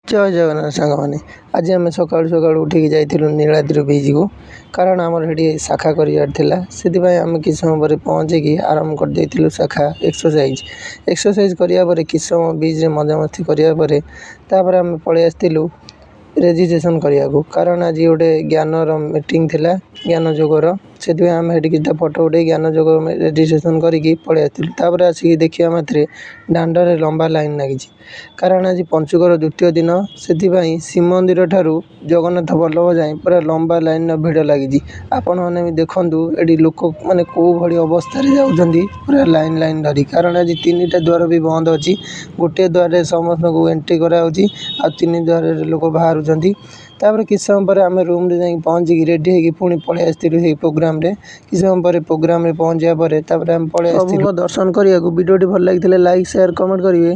जय जगन्नाथ सांग मैंने आज आम सका सका उठिक जाइलु नीलाद्रि बीच को कारण आमर से शाखा करार से आम कि समय पर पहुँचे आरंभ कर शाखा एक्सरसाइज करापर कि समय बीच मजामस्ती करापर आम पलि आसलु रेजिस्ट्रेशन करने को कारण आज गोटे ज्ञानर मीटिंग थिला ज्ञान जोगर से आम किसी फटो उठे ज्ञान जोग रेजिस्ट्रेशन करके पलि आसलु आसिक देखा मात्रे दांडे लंबा लाइन लगी कारण आज पंचुकर द्वितीय दिन से श्रीमंदिर ठारू जगन्नाथ बल्लभ जाए पूरा लंबा लाइन भिड़ लगी आपण मैंने भी देखु ये लोक मैंने कौ भाई अवस्था जाऊँगी पूरा लाइन लाइन धरी कारण आज तीन टा द्वार भी बंद अच्छी गोटे द्वार समस्त को एंट्री कराऊँगी आ तीन द्वार लोक बाहर तापर किस समय पर आम रूम रे जाई पहुँचिकी रेडी होगी पुणी पलि आसलु प्रोग्राम रे किस समय पर प्रोग्राम रे पहुँचा पर आम पलि आसलु दर्शन करने वीडियो भल लगी लाइक शेयर कमेंट करेंगे।